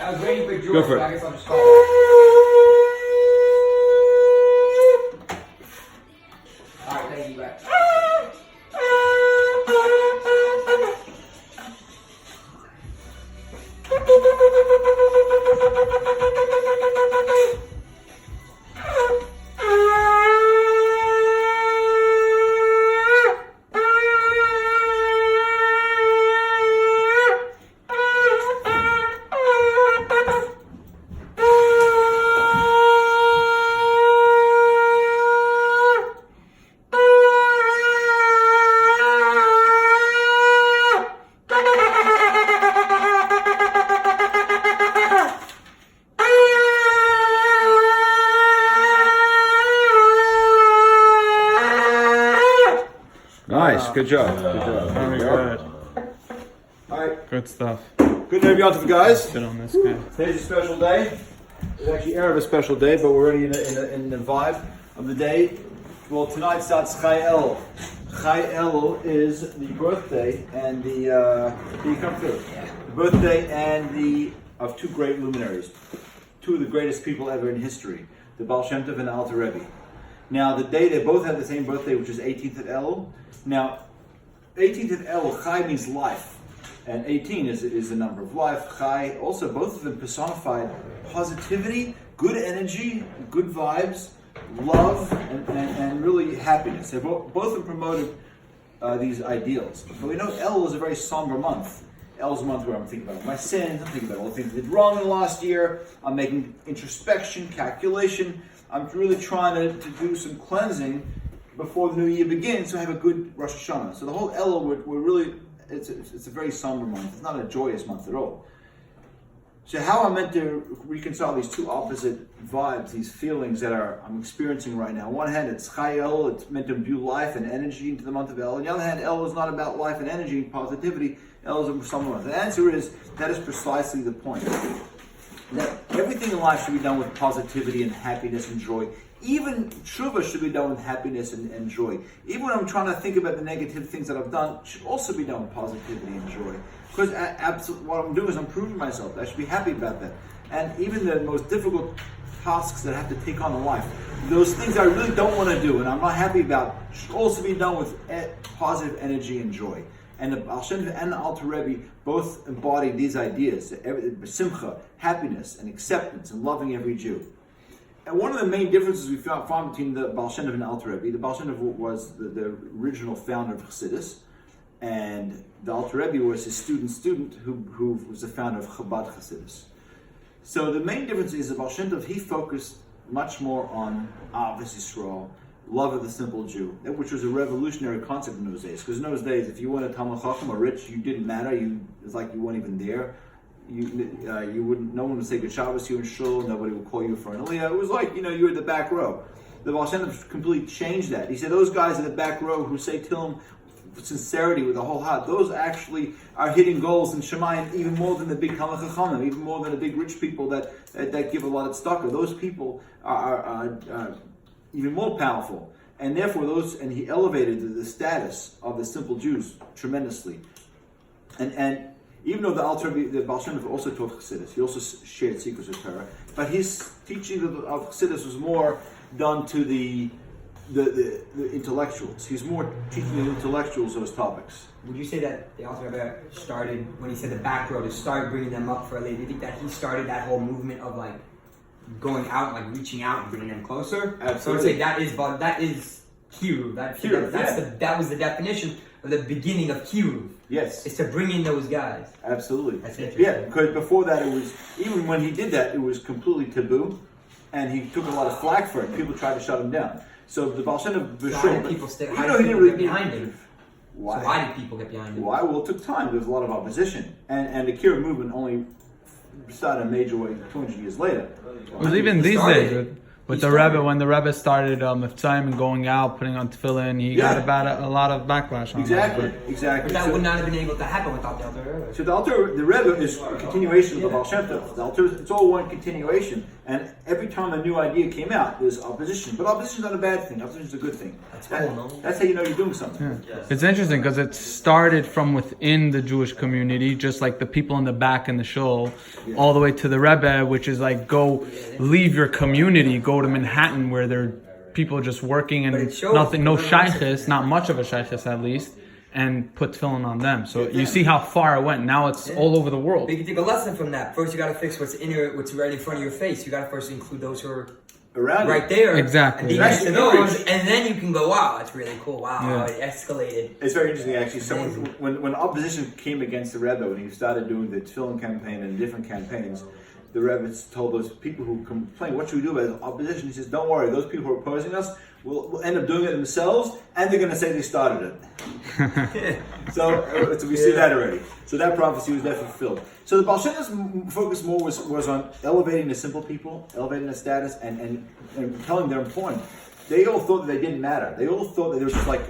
I was waiting for George, Go for it. but I guess I'll just call it. Alright, thank you, bye. Nice, good job. Good job. Very good. Alright, Good stuff. good to have you on to the guys. Sit on this guy. Today's a special day. It's actually Erev a special day, but we're already in the vibe of the day. Well, tonight starts Chai Ellul. Chai Ellul is the birthday and the birthday and of two great luminaries, two of the greatest people ever in history, the Baal Shem Tov and the Alter Rebbe. Now, the day they both have the same birthday, which is 18th of Ellul. Now, 18th of Ellul, Chai means life, and 18 is the number of life. Chai, also both of them personified positivity, good energy, good vibes, love, and really happiness. They both of them promoted these ideals. But we know Ellul is a very somber month. Ellul's a month where I'm thinking about my sins, I'm thinking about all the things I did wrong in the last year, I'm making introspection, calculation. I'm really trying to do some cleansing before the new year begins, so I have a good Rosh Hashanah. So the whole Ellul, we're really, it's a very somber month. It's not a joyous month at all. So how I'm meant to reconcile these two opposite vibes, these feelings that I'm experiencing right now. On one hand, it's Chai Ellul, it's meant to imbue life and energy into the month of Ellul. On the other hand, Ellul is not about life and energy and positivity. Ellul is a somber month. The answer is, that is precisely the point. That everything in life should be done with positivity and happiness and joy. Even tshuva should be done with happiness and joy. Even when I'm trying to think about the negative things that I've done, it should also be done with positivity and joy. Because what I'm doing is I'm proving myself. I should be happy about that. And even the most difficult tasks that I have to take on in life, those things I really don't want to do and I'm not happy about, should also be done with positive energy and joy. And the Baal Shem Tov and the Alter Rebbe both embody these ideas: simcha, happiness, and acceptance, and loving every Jew. And one of the main differences we found between the Baal Shem Tov and the Alter Rebbe, the Baal Shem Tov was the original founder of Chassidus, and the Alter Rebbe was his student who was the founder of Chabad Chassidus. So the main difference is the Baal Shem Tov, he focused much more on Ahavas Yisrael, love of the simple Jew, which was a revolutionary concept in those days. Because in those days, if you were a Talmud Chacham or rich, you didn't matter. It's like you weren't even there. You wouldn't. No one would say Good Shabbos to you in shul. Nobody would call you for an aliyah. It was like you were at the back row. The Baal Shem Tov completely changed that. He said those guys in the back row who say Tehillim with sincerity, with a whole heart, those actually are hitting goals in Shemayim even more than the big Talmud Chachamim, even more than the big rich people that give a lot of tzedakah. Those people are even more powerful, and therefore he elevated the status of the simple Jews tremendously. And even though the Baal Shem Tov also taught Chassidus, he also shared secrets of Torah, but his teaching of Chassidus was more done to the intellectuals. He's more teaching the intellectuals those topics. Would you say that the Alter Rebbe started, when he said the back row, to start bringing them up for a lady? Do you think that he started that whole movement of like going out, like reaching out and bringing them closer? Absolutely. So I would say that is kiruv. That was the definition of the beginning of kiruv. Yes. It's to bring in those guys. Absolutely. That's interesting. Yeah, because before that it was, even when he did that, it was completely taboo, and he took a lot of flack for it. People tried to shut him down. So the Baal Shem Tov was Why did people get behind him? Why? So why did people get behind him? Why? Well, it took time. There was a lot of opposition, and the Kiruv movement only started a major way 200 years later. But even these days, But the Rebbe, when the Rebbe started Miftzayim and going out, putting on tefillin, he got a lot of backlash on exactly, that. Exactly. But that would not have been able to happen without the Alter Rebbe. So the Rebbe is a continuation of the Baal Shem Tov. The Alter, it's all one continuation. And every time a new idea came out, there's opposition. But opposition is not a bad thing. Opposition is a good thing. That's cool, no? That's how you know you're doing something. Yeah. It's interesting because it started from within the Jewish community, just like the people in the back in the shul, all the way to the Rebbe, which is like leave your community, go to Manhattan where there are people just working and nothing, no shaykhis, not much of a shaykhis at least, and put tefillin on them. So you see how far it went. Now it's all over the world. But you can take a lesson from that. First, you got to fix what's right in front of your face. You got to first include those who are around right there, exactly. and be nice to those, and then you can go, wow, that's really cool. Wow, it escalated. It's very interesting, actually. When opposition came against the Rebbe, when he started doing the tefillin campaign and different campaigns, the Rebbe told those people who complain, what should we do about the opposition? He says, don't worry, those people who are opposing us will end up doing it themselves, and they're going to say they started it. so we see that already. So that prophecy was definitely fulfilled. So the Baal Shem Tov's focus more was on elevating the simple people, elevating their status, and telling their important. They all thought that they didn't matter. They all thought that they were just like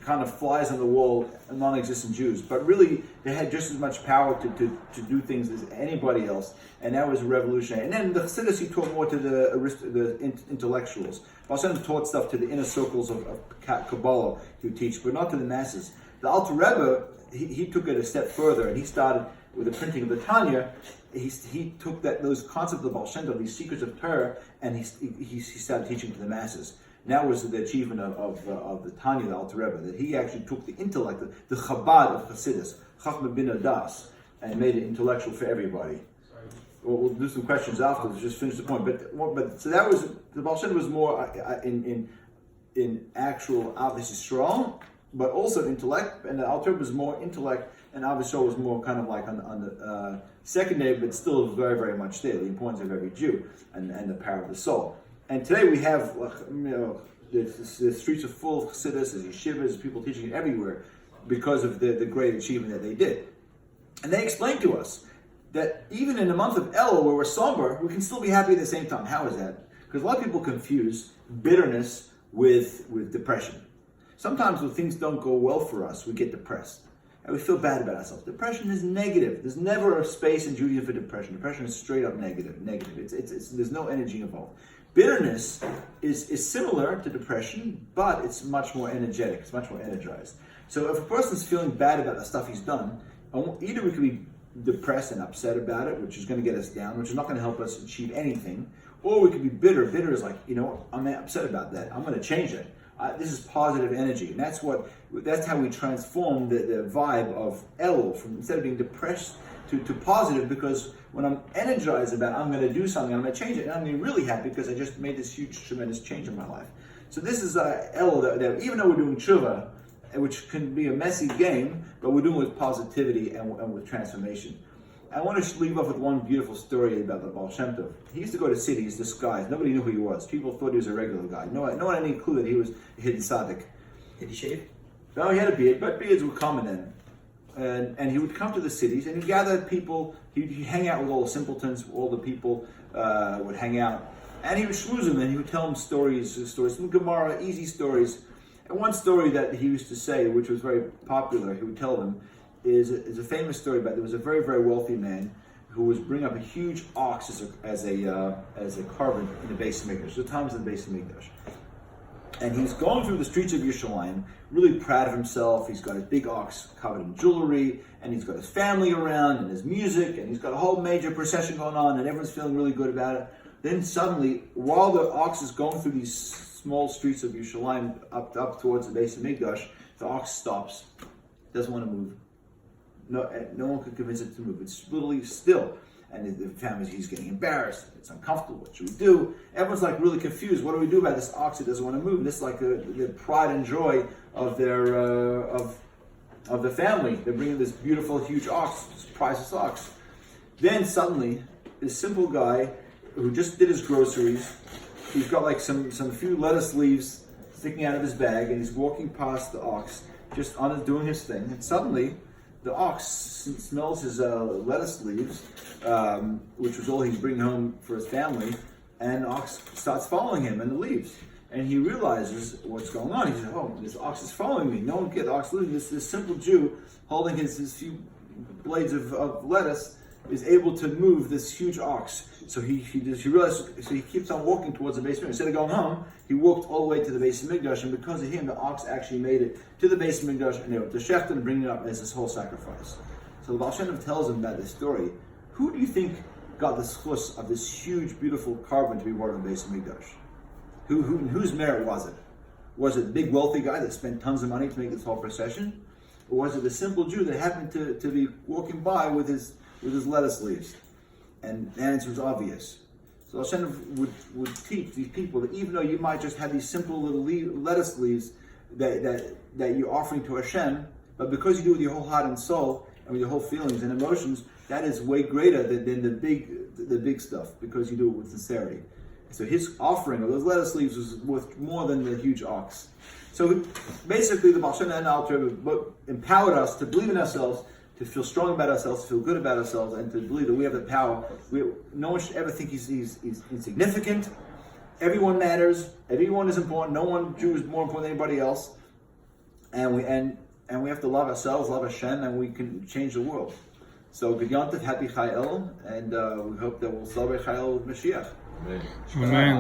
kind of flies on the wall, non-existent Jews. But really, they had just as much power to do things as anybody else. And that was revolutionary. And then the Chassidus, he taught more to the intellectuals. Baal Shem Tov taught stuff to the inner circles of Kabbalah to teach, but not to the masses. The Alter Rebbe, he took it a step further, and he started with the printing of the Tanya. He took those concepts of Baal Shem Tov, these secrets of Torah, and he started teaching to the masses. And that was the achievement of the Tanya, the Alter Rebbe, that he actually took the intellect, the Chabad of Chassidus, Chachma bin Das, and made it intellectual for everybody. We'll do some questions afterwards, just finish the point. But so that was, the Baal Shem Tov was more in actual, obviously strong, but also intellect, and the Alter Rebbe was more intellect, and obviously was more kind of like on the secondary, but still very, very much there, the importance of every Jew and the power of the soul. And today we have, the streets are full of chassidus, there's yeshivas, there's people teaching it everywhere because of the great achievement that they did. And they explained to us that even in the month of Ellul, where we're somber, we can still be happy at the same time. How is that? Because a lot of people confuse bitterness with depression. Sometimes when things don't go well for us, we get depressed. And we feel bad about ourselves. Depression is negative. There's never a space in Judaism for depression. Depression is straight up negative. There's no energy involved. Bitterness is similar to depression, but it's much more energetic. It's much more energized. So if a person's feeling bad about the stuff he's done, either we could be depressed and upset about it, which is going to get us down, which is not going to help us achieve anything, or we could be bitter. Bitter is like, I'm upset about that. I'm going to change it. This is positive energy, and that's how we transform the vibe of Ellul from instead of being depressed to positive. Because when I'm energized about I'm going to do something, I'm going to change it, and I'm going to be really happy because I just made this huge, tremendous change in my life. So this is Ellul that even though we're doing tshuva, which can be a messy game, but we're doing it with positivity and with transformation. I want to leave off with one beautiful story about the Baal Shem Tov. He used to go to cities disguised. Nobody knew who he was. People thought he was a regular guy. No one had any clue that he was a hidden tzaddik. Did he shave? No, he had a beard, but beards were common then. And he would come to the cities and he'd gather people. He'd hang out with all the simpletons. All the people would hang out. And he would schmooze them and he would tell them stories from Gemara, easy stories. And one story that he used to say, which was very popular, he would tell them, is a famous story about there was a very, very wealthy man who was bringing up a huge ox as a carbon in the base of Mikdash. The times in the base of Mikdash. And he's going through the streets of Yerushalayim, really proud of himself. He's got his big ox covered in jewelry, and he's got his family around, and his music, and he's got a whole major procession going on, and everyone's feeling really good about it. Then suddenly, while the ox is going through these small streets of Yerushalayim up towards the base of Mikdash, the ox stops, doesn't want to move. No one could convince it to move. It's literally still. And the family's, he's getting embarrassed. It's uncomfortable. What should we do? Everyone's like really confused. What do we do about this ox that doesn't want to move? This is like the pride and joy of their of the family. They're bringing this beautiful, huge ox, this priceless ox. Then suddenly, this simple guy who just did his groceries, he's got like some few lettuce leaves sticking out of his bag, and he's walking past the ox, just doing his thing. And suddenly, the ox smells his lettuce leaves, which was all he's bringing home for his family, and the ox starts following him and it leaves. And he realizes what's going on. He says, "Oh, this ox is following me. No one can get the ox leaving." This simple Jew holding his few blades of lettuce is able to move this huge ox. So he realized. So he keeps on walking towards the base of Mikdash. Instead of going home, he walked all the way to the base of Mikdash, and because of him, the ox actually made it to the base of Mikdash, and they were to shecht and bring it up as this whole sacrifice. So the Baal Shem Tov tells him about this story. Who do you think got the schus of this huge, beautiful carbon to be brought to the base of Mikdash? Whose merit was it? Was it the big wealthy guy that spent tons of money to make this whole procession? Or was it the simple Jew that happened to be walking by with his lettuce leaves? And the answer is obvious. So Hashem would teach these people that even though you might just have these simple little lettuce leaves that you're offering to Hashem, but because you do it with your whole heart and soul and with your whole feelings and emotions, that is way greater than the big stuff, because you do it with sincerity. So his offering of those lettuce leaves was worth more than the huge ox. So basically, the Baal Shem Tov and Alter Rebbe empowered us to believe in ourselves, to feel strong about ourselves, to feel good about ourselves, and to believe that we have the power. No one should ever think he's insignificant. Everyone matters. Everyone is important. No one Jew is more important than anybody else. And we have to love ourselves, love Hashem, and we can change the world. So good Yom Tov, happy Chai Ellul, and we hope that we'll celebrate Chai Ellul with Mashiach. Amen.